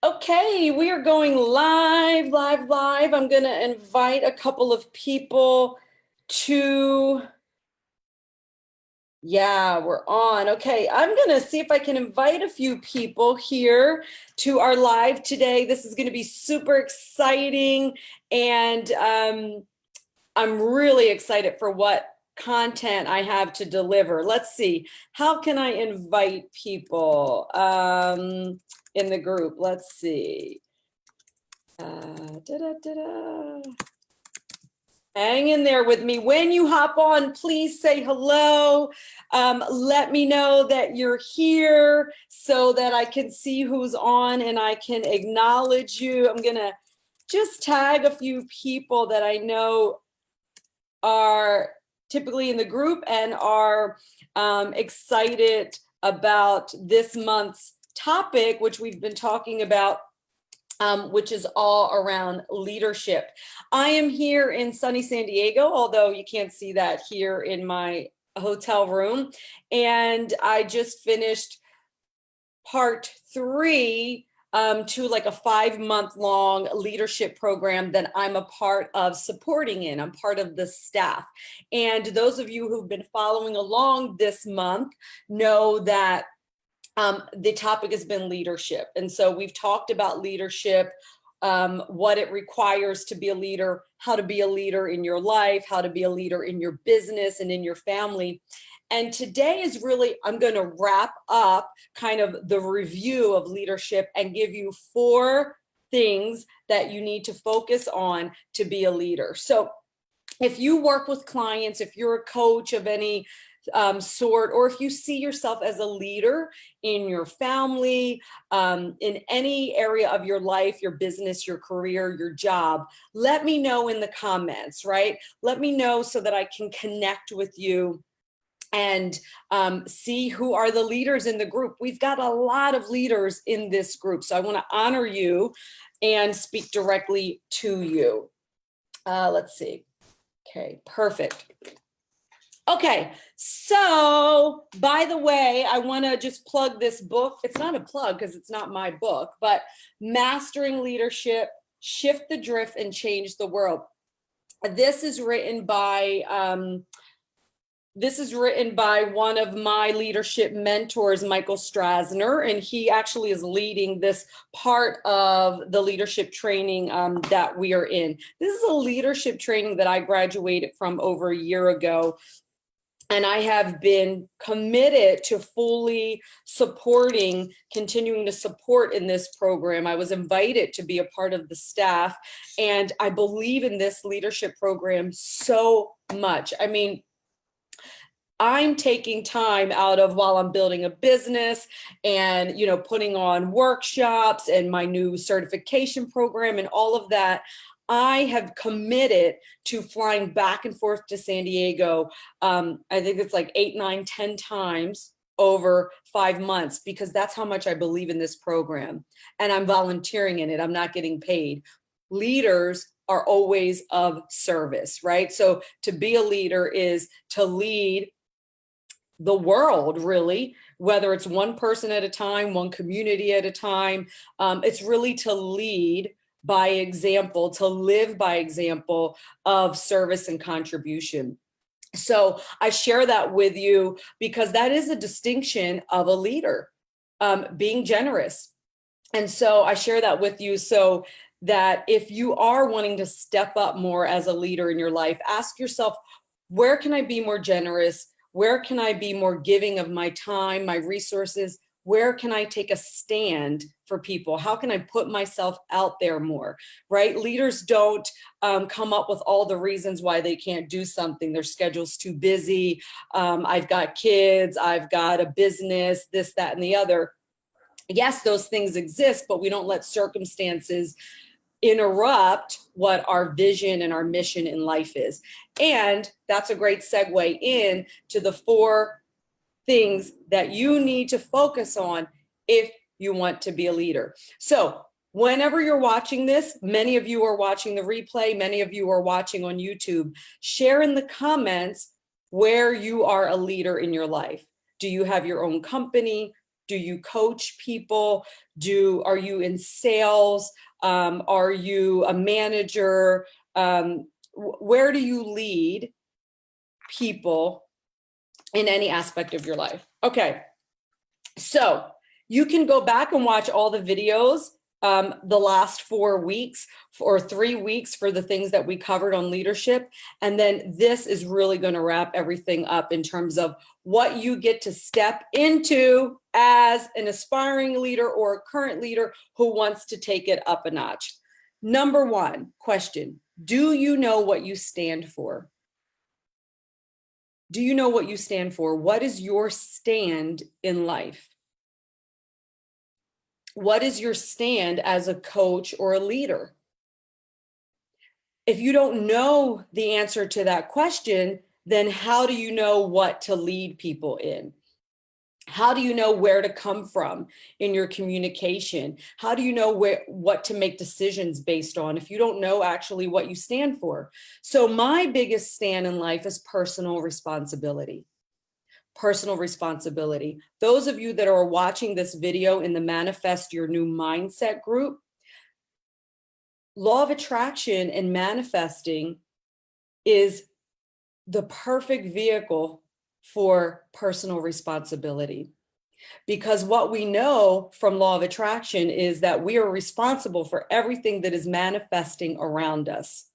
Okay, we are going live. I'm going to invite a couple of people to, yeah, we're on. Okay, I'm going to see if I can invite a few people here to our live today. This is going to be super exciting, and I'm really excited for what content I have to deliver. Let's see, how can I invite people in the group? Let's see. Hang in there with me. When you hop on, please say hello. Let me know that you're here so that I can see who's on and I can acknowledge you. I'm gonna just tag a few people that I know are typically in the group and are excited about this month's topic, which we've been talking about, which is all around leadership. I am here in sunny San Diego, although you can't see that here in my hotel room. And I just finished part 3 to like a 5-month-long leadership program that I'm a part of supporting in. I'm part of the staff. And those of you who've been following along this month know that the topic has been leadership. And so we've talked about leadership, what it requires to be a leader, how to be a leader in your life, how to be a leader in your business and in your family. And today is really, I'm going to wrap up kind of the review of leadership and give you 4 things that you need to focus on to be a leader. So if you work with clients, if you're a coach of any sort, or if you see yourself as a leader in your family, in any area of your life, your business, your career, your job, let me know in the comments, right? Let me know so that I can connect with you and see who are the leaders in the group. We've got a lot of leaders in this group, so I want to honor you and speak directly to you. Let's see. Okay, perfect. Okay, so by the way, I want to just plug this book. It's not a plug because it's not my book, but Mastering Leadership, Shift the Drift and Change the World. This is written by one of my leadership mentors, Michael Strasner, and he actually is leading this part of the leadership training that we are in. This is a leadership training that I graduated from over a year ago. And I have been committed to fully continuing to support in this program. I was invited to be a part of the staff, and I believe in this leadership program so much. I mean, I'm taking time out of while I'm building a business and, putting on workshops and my new certification program and all of that. I have committed to flying back and forth to San Diego. I think it's like 8, 9, 10 times over 5 months, because that's how much I believe in this program. And I'm volunteering in it. I'm not getting paid. Leaders are always of service, right? So to be a leader is to lead the world, really, whether it's one person at a time, one community at a time. It's really to lead by example, to live by example of service and contribution. So I share that with you because that is a distinction of a leader, being generous. And so I share that with you so that if you are wanting to step up more as a leader in your life, ask yourself, where can I be more generous? Where can I be more giving of my time, my resources? Where can I take a stand for people? How can I put myself out there more, right? Leaders don't come up with all the reasons why they can't do something. Their schedule's too busy. I've got kids. I've got a business, this, that, and the other. Yes, those things exist, but we don't let circumstances interrupt what our vision and our mission in life is. And that's a great segue in to the 4 things that you need to focus on if you want to be a leader. So whenever you're watching this, many of you are watching the replay, many of you are watching on YouTube, share in the comments where you are a leader in your life. Do you have your own company? Do you coach people? Are you in sales? Are you a manager? Where do you lead people in any aspect of your life? Okay, so you can go back and watch all the videos the last 4 weeks or 3 weeks for the things that we covered on leadership. And then this is really going to wrap everything up in terms of what you get to step into as an aspiring leader or a current leader who wants to take it up a notch. Number one question, do you know what you stand for? Do you know what you stand for? What is your stand in life? What is your stand as a coach or a leader? If you don't know the answer to that question, then how do you know what to lead people in? How do you know where to come from in your communication? How do you know what to make decisions based on if you don't know actually what you stand for? So my biggest stand in life is personal responsibility. Personal responsibility. Those of you that are watching this video in the Manifest Your New Mindset group, law of attraction and manifesting is the perfect vehicle for personal responsibility. Because what we know from law of attraction is that we are responsible for everything that is manifesting around us.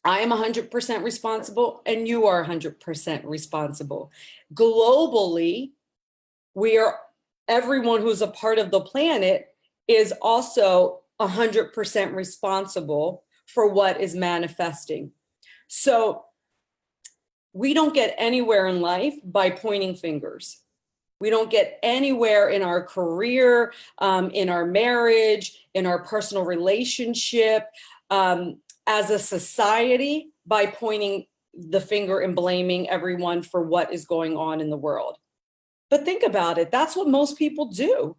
I am 100% responsible and you are 100% responsible. Globally, everyone who's a part of the planet is also 100% responsible for what is manifesting. So we don't get anywhere in life by pointing fingers. We don't get anywhere in our career, in our marriage, in our personal relationship, as a society by pointing the finger and blaming everyone for what is going on in the world. But think about it. That's what most people do.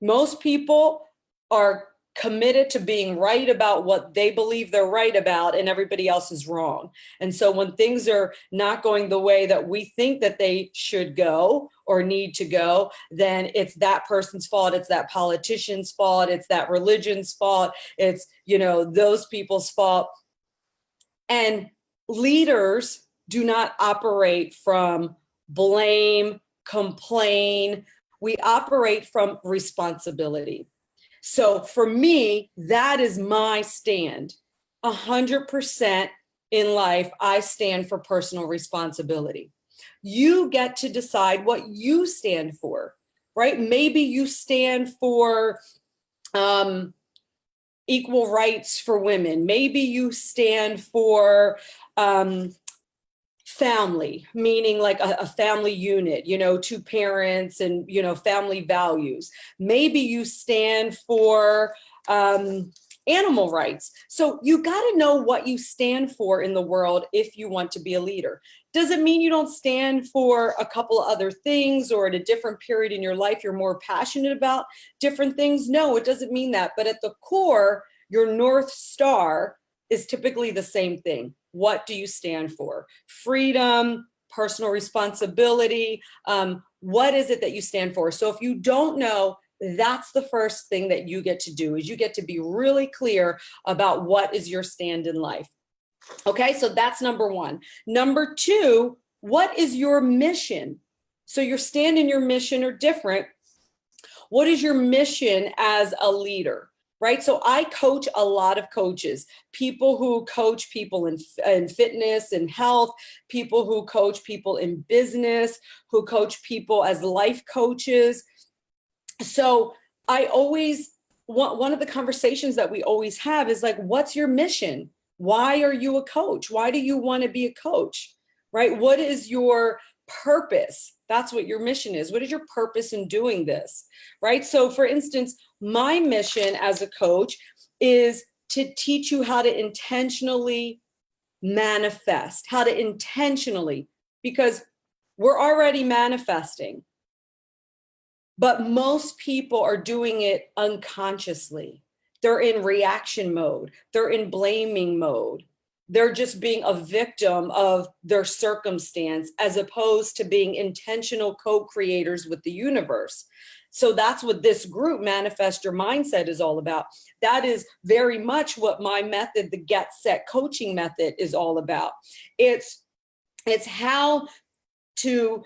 Most people are committed to being right about what they believe they're right about, and everybody else is wrong. And so when things are not going the way that we think that they should go or need to go, then it's that person's fault. It's that politician's fault. It's that religion's fault. It's, those people's fault. And leaders do not operate from blame, complain. We operate from responsibility. So for me, that is my stand. 100% in life, I stand for personal responsibility. You get to decide what you stand for, right? Maybe you stand for equal rights for women. Maybe you stand for family, meaning like a family unit, two parents and, family values. Maybe you stand for animal rights. So you got to know what you stand for in the world if you want to be a leader. Does it mean you don't stand for a couple of other things, or at a different period in your life, you're more passionate about different things? No, it doesn't mean that. But at the core, your North Star is typically the same thing. What do you stand for? Freedom, personal responsibility. What is it that you stand for? So if you don't know, that's the first thing that you get to do, is you get to be really clear about what is your stand in life. Okay, so that's number one. Number two, what is your mission? So your stand and your mission are different. What is your mission as a leader? Right? So I coach a lot of coaches, people who coach people in fitness and health, people who coach people in business, who coach people as life coaches. So I always, one of the conversations that we always have is like, what's your mission? Why are you a coach? Why do you want to be a coach? Right? What is your purpose? That's what your mission is. What is your purpose in doing this? Right? So for instance, my mission as a coach is to teach you how to intentionally manifest, because we're already manifesting, but most people are doing it unconsciously. They're in reaction mode. They're in blaming mode. they're just being a victim of their circumstance, as opposed to being intentional co-creators with the universe. So that's what this group, Manifest Your Mindset, is all about. That is very much what my method, the Get Set coaching method, is all about. It's how to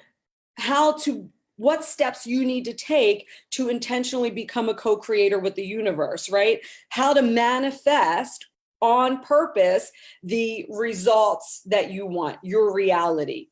what steps you need to take to intentionally become a co-creator with the universe, right? How to manifest on purpose the results that you want, your reality.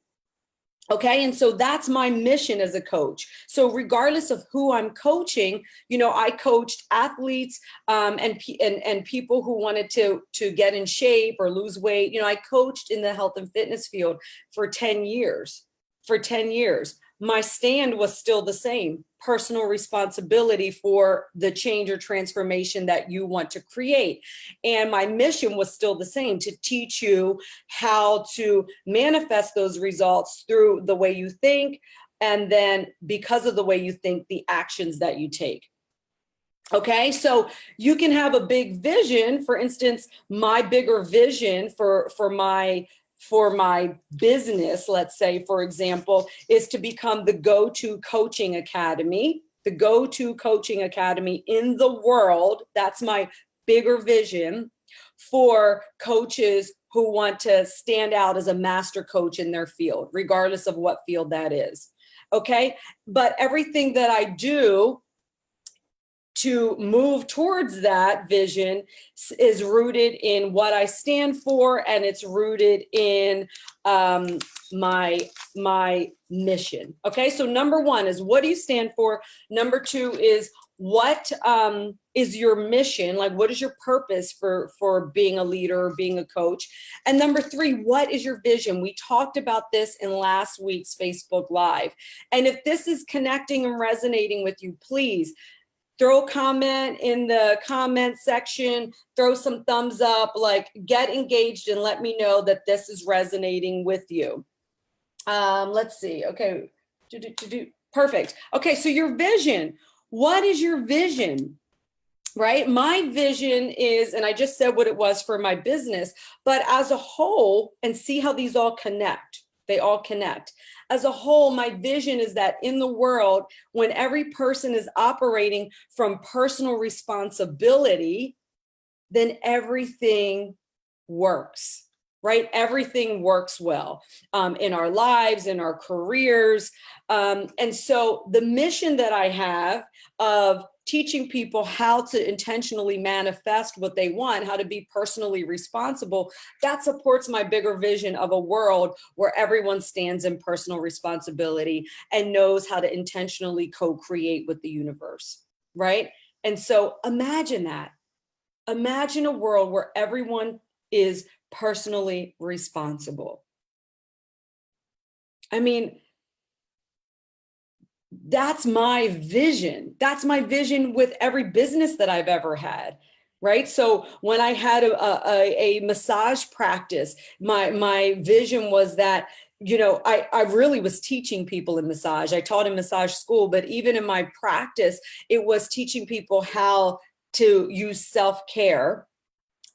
Okay, and so that's my mission as a coach. So regardless of who I'm coaching, you know, I coached athletes and people who wanted to get in shape or lose weight. You know, I coached in the health and fitness field for 10 years. For 10 years, my stand was still the same: personal responsibility for the change or transformation that you want to create. And my mission was still the same: to teach you how to manifest those results through the way you think, and then because of the way you think, the actions that you take. Okay, so you can have a big vision. For instance, my bigger vision for my business, let's say, for example, is to become the go-to coaching academy, in the world. That's my bigger vision for coaches who want to stand out as a master coach in their field, regardless of what field that is. Okay, but everything that I do to move towards that vision is rooted in what I stand for, and it's rooted in my mission. Okay, so number one is, what do you stand for? Number two is, what is your mission? Like, what is your purpose for being a leader or being a coach? And number three, what is your vision? We talked about this in last week's Facebook Live. And if this is connecting and resonating with you, please throw a comment in the comment section, throw some thumbs up, like, get engaged and let me know that this is resonating with you. Let's see. Okay. Perfect. Okay. So your vision, what is your vision? Right? My vision is, and I just said what it was for my business, but as a whole, and see how these all connect. They all connect. As a whole, my vision is that in the world, when every person is operating from personal responsibility, then everything works, right? Everything works well in our lives, in our careers. And so the mission that I have of teaching people how to intentionally manifest what they want, how to be personally responsible, that supports my bigger vision of a world where everyone stands in personal responsibility and knows how to intentionally co-create with the universe, right? And so imagine that. Imagine a world where everyone is personally responsible. I mean, that's my vision. That's my vision with every business that I've ever had, right? So when I had a massage practice, my vision was that, you know, I really was teaching people in massage. I taught in massage school, but even in my practice, it was teaching people how to use self-care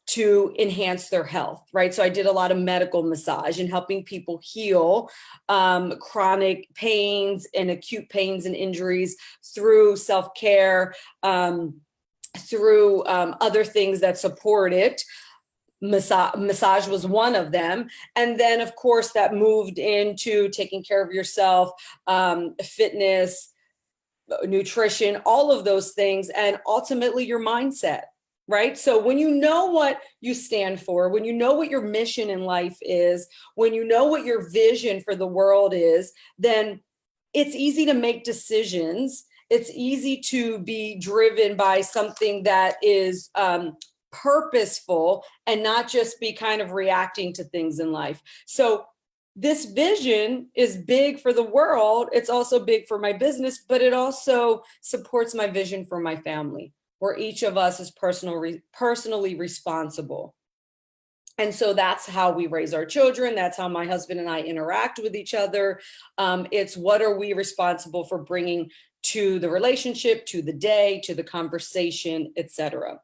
to enhance their health, right? So I did a lot of medical massage and helping people heal chronic pains and acute pains and injuries through self-care, through other things that support it. Massage was one of them. And then, of course, that moved into taking care of yourself, fitness, nutrition, all of those things, and ultimately your mindset. Right? So when you know what you stand for, when you know what your mission in life is, when you know what your vision for the world is, then it's easy to make decisions. It's easy to be driven by something that is purposeful and not just be kind of reacting to things in life. So this vision is big for the world. It's also big for my business, but it also supports my vision for my family, where each of us is personally responsible. And so that's how we raise our children. That's how my husband and I interact with each other. It's what are we responsible for bringing to the relationship, to the day, to the conversation, etc.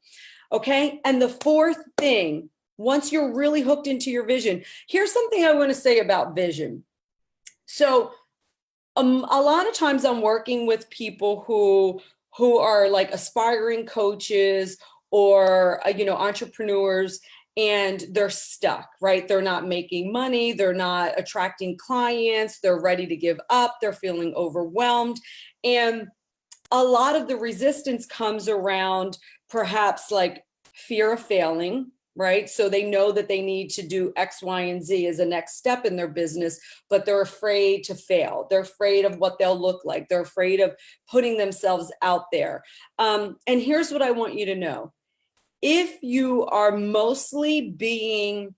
Okay. And the fourth thing once you're really hooked into your vision. Here's something I want to say about vision. So a lot of times I'm working with people who are like aspiring coaches or entrepreneurs, and they're stuck, right? They're not making money, they're not attracting clients, they're ready to give up, they're feeling overwhelmed. And a lot of the resistance comes around perhaps like fear of failing, right? So they know that they need to do X, Y, and Z as a next step in their business, but they're afraid to fail. They're afraid of what they'll look like. They're afraid of putting themselves out there. And here's what I want you to know. If you are mostly being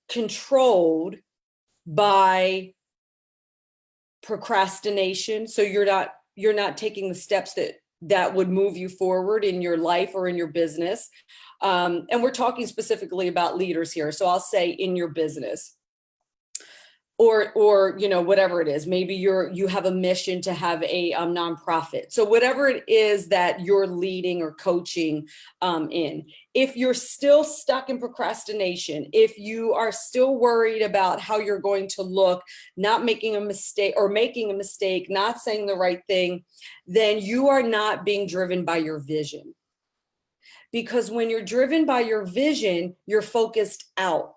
controlled by procrastination, so you're not taking the steps that would move you forward in your life or in your business. And we're talking specifically about leaders here. So I'll say in your business or whatever it is. Maybe you have a mission to have a nonprofit. So whatever it is that you're leading or coaching in, if you're still stuck in procrastination, if you are still worried about how you're going to look, not making a mistake or making a mistake, not saying the right thing, then you are not being driven by your vision. Because when you're driven by your vision, you're focused out.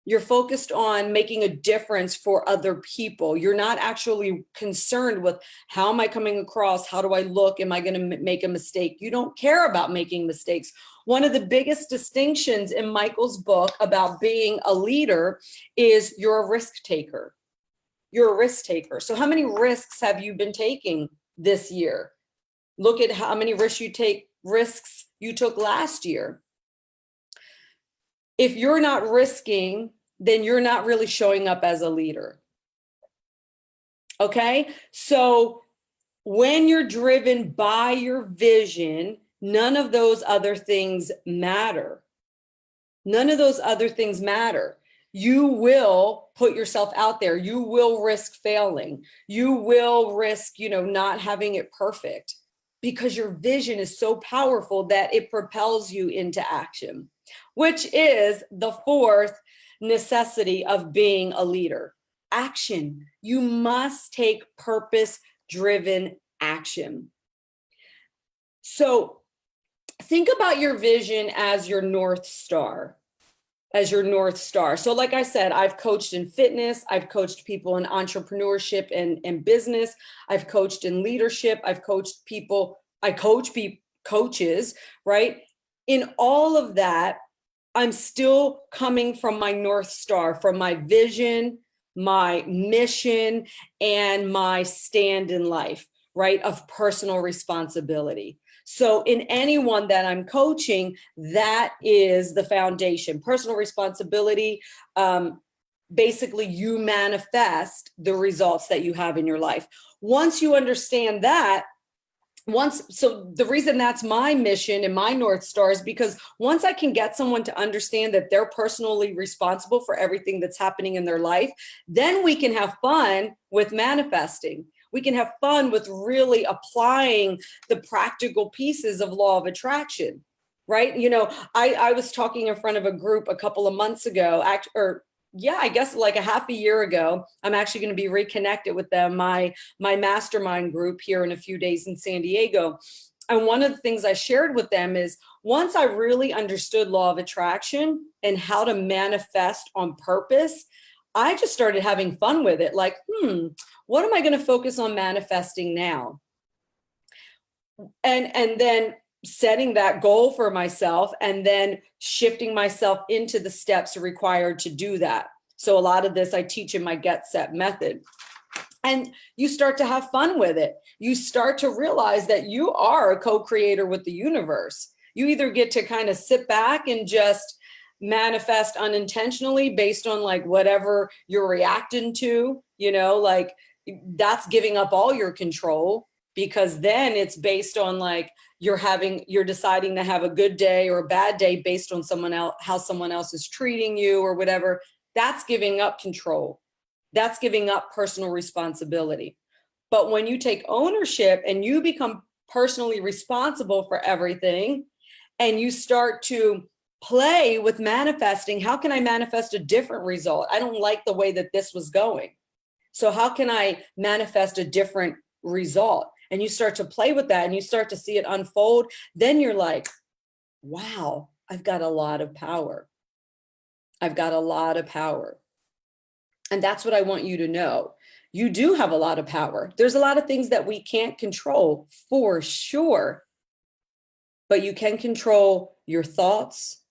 You're focused on making a difference for other people. You're not actually concerned with how am I coming across? How do I look? Am I going to make a mistake? You don't care about making mistakes. One of the biggest distinctions in Michael's book about being a leader is you're a risk taker. You're a risk taker. So how many risks have you been taking this year? Look at how many risks you took last year. If you're not risking, then you're not really showing up as a leader. Okay? So when you're driven by your vision, none of those other things matter. None of those other things matter. You will put yourself out there. You will risk failing. You will risk, not having it perfect, because your vision is so powerful that it propels you into action, which is the fourth necessity of being a leader. Action. You must take purpose-driven action. So think about your vision as your North Star. So like I said, I've coached in fitness, I've coached people in entrepreneurship and business, I've coached in leadership, I coach coaches, right? In all of that, I'm still coming from my North Star, from my vision, my mission, and my stand in life, right? Of personal responsibility. So in anyone that I'm coaching, that is the foundation. Personal responsibility, basically you manifest the results that you have in your life. Once you understand that, so the reason that's my mission and my North Star is because once I can get someone to understand that they're personally responsible for everything that's happening in their life, then we can have fun with manifesting. We can have fun with really applying the practical pieces of law of attraction, right? I was talking in front of a group a couple of months ago, I guess like a half a year ago. I'm actually going to be reconnected with them, my mastermind group here in a few days in San Diego. And one of the things I shared with them is once I really understood law of attraction and how to manifest on purpose, I just started having fun with it. Like, what am I going to focus on manifesting now? And then setting that goal for myself and then shifting myself into the steps required to do that. So a lot of this I teach in my Get Set method. And you start to have fun with it. You start to realize that you are a co-creator with the universe. You either get to kind of sit back and just manifest unintentionally based on like whatever you're reacting to, like that's giving up all your control, because then it's based on like you're deciding to have a good day or a bad day based on how someone else is treating you or whatever. That's giving up control. That's giving up personal responsibility. But when you take ownership and you become personally responsible for everything and you start to play with manifesting. How can I manifest a different result? I don't like the way that this was going. So how can I manifest a different result? And you start to play with that and you start to see it unfold. Then you're like, wow, I've got a lot of power. I've got a lot of power. And that's what I want you to know. You do have a lot of power. There's a lot of things that we can't control for sure, but you can control your thoughts.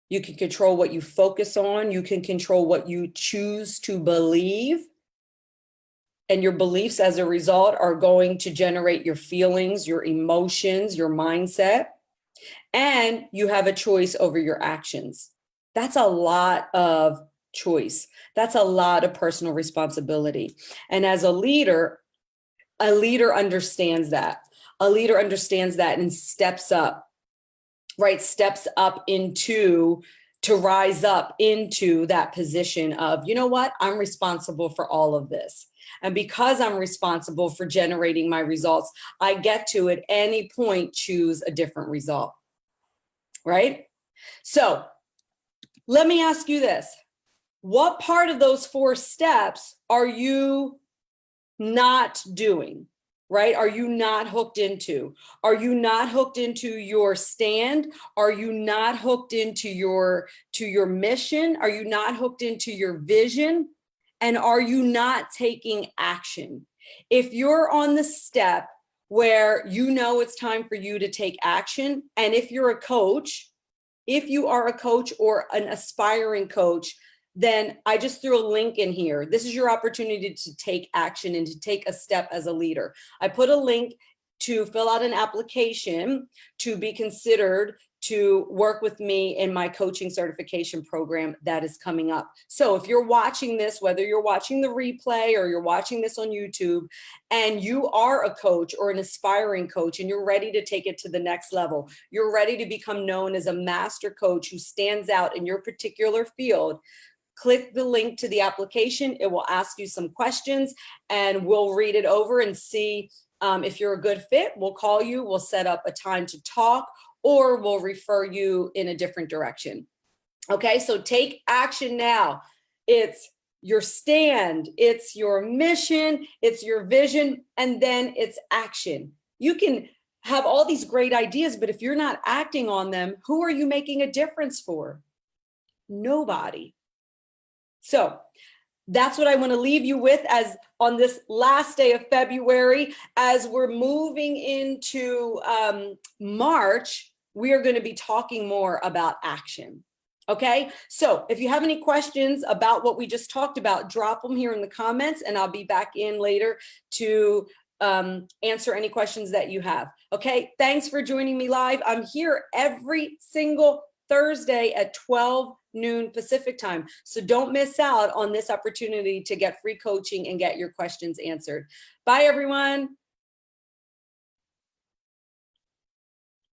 You can control what you focus on. You can control what you choose to believe. And your beliefs as a result are going to generate your feelings, your emotions, your mindset. And you have a choice over your actions. That's a lot of choice. That's a lot of personal responsibility. And as a leader understands that. A leader understands that and steps up, right? Steps up to rise up into that position of, you know what? I'm responsible for all of this. And because I'm responsible for generating my results, I get to at any point choose a different result, right? So let me ask you this. What part of those 4 steps are you not doing, right? Are you not hooked into? Are you not hooked into your stand? Are you not hooked into your mission? Are you not hooked into your vision? And are you not taking action? If you're on the step where you know it's time for you to take action, and if you're a coach, if you are a coach or an aspiring coach, then I just threw a link in here. This is your opportunity to take action and to take a step as a leader. I put a link to fill out an application to be considered to work with me in my coaching certification program that is coming up. So if you're watching this, whether you're watching the replay or you're watching this on YouTube, and you are a coach or an aspiring coach and you're ready to take it to the next level, you're ready to become known as a master coach who stands out in your particular field, click the link to the application. It will ask you some questions and we'll read it over and see if you're a good fit. We'll call you, we'll set up a time to talk, or we'll refer you in a different direction. Okay, so take action now. It's your stand, it's your mission, it's your vision, and then it's action. You can have all these great ideas, but if you're not acting on them, who are you making a difference for? Nobody. So that's what I want to leave you with as on this last day of February. As we're moving into March, we are going to be talking more about action. Okay, so if you have any questions about what we just talked about, drop them here in the comments and I'll be back in later to answer any questions that you have. Okay, thanks for joining me live. I'm here every single Thursday at 12 noon Pacific time. So don't miss out on this opportunity to get free coaching and get your questions answered. Bye, everyone.